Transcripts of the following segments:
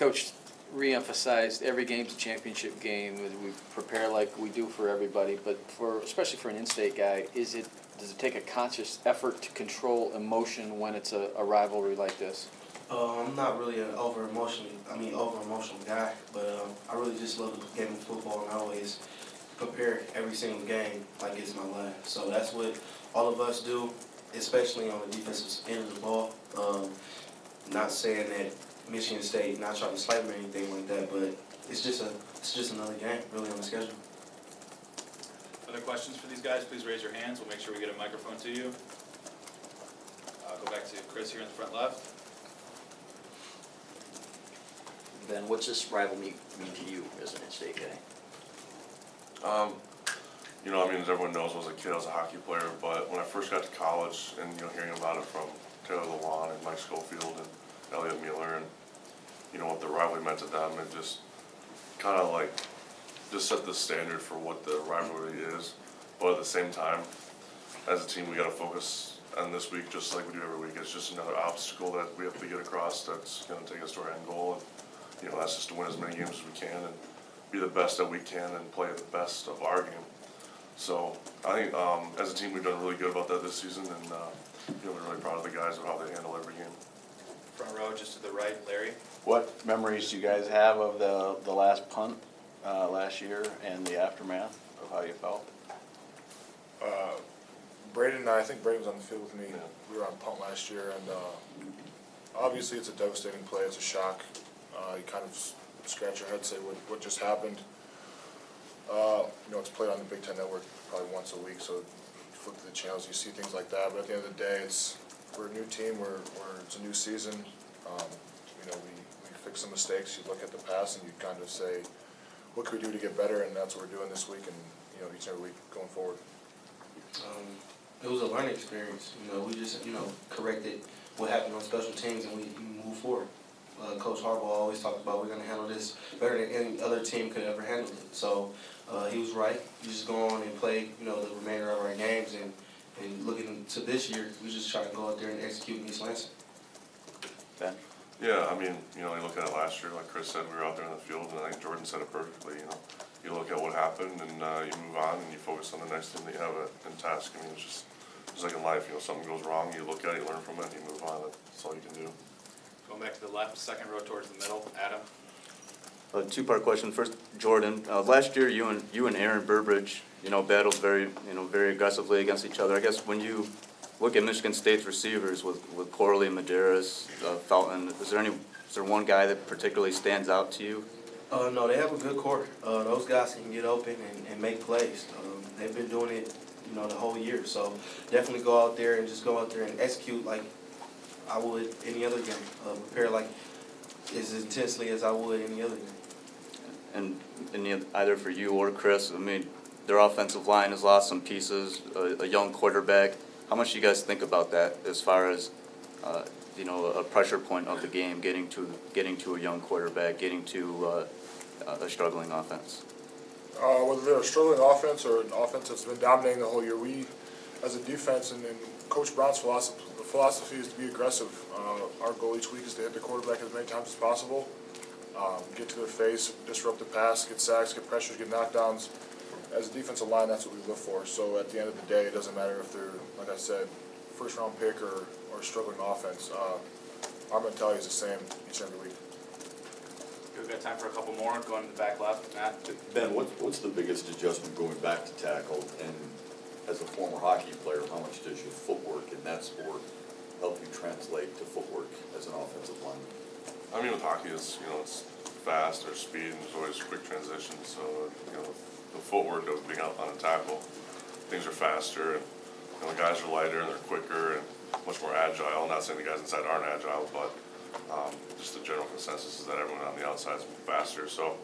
Coach re-emphasized every game's a championship game. We prepare like we do for everybody, but especially for an in-state guy, does it take a conscious effort to control emotion when it's a rivalry like this? I'm not really an over-emotional guy, but I really just love the game of football, and I always prepare every single game like it's my last. So that's what all of us do, especially on the defensive end of the ball. Not saying that Michigan State not trying to slight them or anything like that, but it's just another game really on the schedule. Other questions for these guys? Please raise your hands. We'll make sure we get a microphone to you. Go back to Chris here in the front left. Ben, what's this rivalry mean to you as an in-state guy? You know, I mean, as everyone knows, I was a kid, I was a hockey player, but when I first got to college and, you know, hearing about it from Taylor Lewan and Mike Schofield and Elliot Mueller and, you know, what the rivalry meant to them, it just kind of like just set the standard for what the rivalry is. But at the same time, as a team, we got to focus on this week just like we do every week. It's just another obstacle that we have to get across that's going to take us to our end goal. And, you know, that's just to win as many games as we can and be the best that we can and play the best of our game. So I think as a team we've done really good about that this season, and you know, we're really proud of the guys of how they handle every game. Front row, just to the right, Larry. What memories do you guys have of the last punt last year and the aftermath of how you felt? Braden, I think Braden was on the field with me. Yeah. We were on punt last year, and obviously it's a devastating play. It's a shock. You kind of scratch your head, say what just happened. You know, it's played on the Big Ten Network probably once a week, so you flip to the channels, you see things like that. But at the end of the day, we're a new team. It's a new season. You know, we fix some mistakes. You look at the past and you kind of say, what can we do to get better? And that's what we're doing this week, and you know, each and every week going forward. It was a learning experience. You know, we just corrected what happened on special teams, and we moved forward. Coach Harbaugh always talked about we're going to handle this better than any other team could ever handle it. So he was right. We just go on and play, you know, the remainder of our games, and looking to this year, we just try to go out there and execute in East Lansing. Ben? Yeah, I mean, you know, you look at it last year, like Chris said, we were out there in the field, and I think Jordan said it perfectly. You know, you look at what happened, and you move on, and you focus on the next thing that you have in task. I mean, it's just like in life. You know, something goes wrong, you look at it, you learn from it, and you move on. That's all you can do. Going back to the left, second row towards the middle. Adam. A two-part question. First, Jordan. Last year, you and Aaron Burbridge, you know, battled very aggressively against each other. I guess when you look at Michigan State's receivers with Corley, Medeiros, Felton, is there one guy that particularly stands out to you? No, they have a good core. Those guys can get open and make plays. They've been doing it, you know, the whole year. So definitely go out there and just go out there and execute like I would any other game. Prepare like as intensely as I would any other game. And either for you or Chris, I mean, their offensive line has lost some pieces, a young quarterback. How much do you guys think about that as far as, you know, a pressure point of the game, getting to a young quarterback, getting to a struggling offense? Whether they're a struggling offense or an offense that's been dominating the whole year, we, as a defense, and Coach Brown's philosophy is to be aggressive. Our goal each week is to hit the quarterback as many times as possible, get to their face, disrupt the pass, get sacks, get pressures, get knockdowns. As a defensive line, that's what we look for. So at the end of the day, it doesn't matter if they're, like I said, first-round pick or a struggling offense. Our mentality is the same each and every week. We've got time for a couple more. Going to the back left, Matt. Ben, what's the biggest adjustment going back to tackle? And as a former hockey player, how much does your footwork in that sport help you translate to footwork as an offensive lineman? I mean, with hockey, it's fast, there's speed, and there's always quick transitions. So you know, the footwork of being out on a tackle, things are faster, and you know, the guys are lighter and they're quicker and much more agile. I'm not saying the guys inside aren't agile, but just the general consensus is that everyone on the outside is faster. So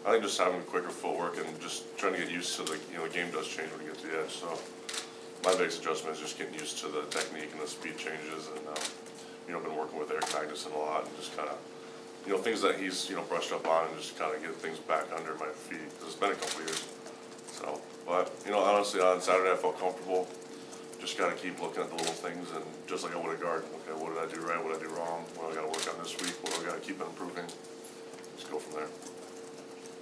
I think just having quicker footwork and just trying to get used to the game does change when you get to the edge. So my biggest adjustment is just getting used to the technique and the speed changes, and been working with Eric Magnuson a lot and just kind of things that he's brushed up on, and just kind of get things back under my feet because it's been a couple years. So, but honestly, on Saturday I felt comfortable. Just got to keep looking at the little things, and just like I would a guard. Okay, what did I do right? What did I do wrong? What do I got to work on this week? What do I got to keep improving? there.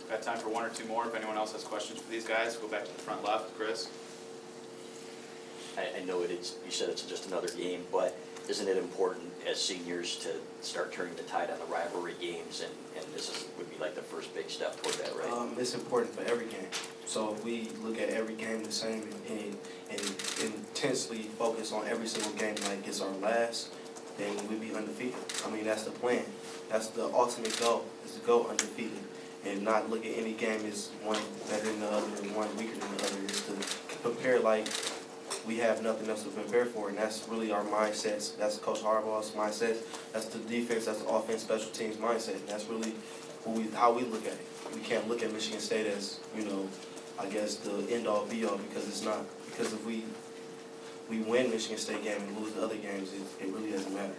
Got time for one or two more. If anyone else has questions for these guys, go back to the front left. Chris? I know you said it's just another game, but isn't it important as seniors to start turning the tide on the rivalry games, and would be like the first big step toward that, right? It's important for every game. So if we look at every game the same and intensely focus on every single game like it's our last, then we'd be undefeated. I mean, that's the plan. That's the ultimate goal, is to go undefeated and not look at any game as one better than the other and one weaker than the other. Is to prepare like we have nothing else to prepare for, and that's really our mindsets. That's Coach Harbaugh's mindset. That's the defense, that's the offense, special teams mindset. And that's really how we look at it. We can't look at Michigan State as, I guess the end-all be-all, because it's not. Because if we win Michigan State game and lose the other games, it really doesn't matter.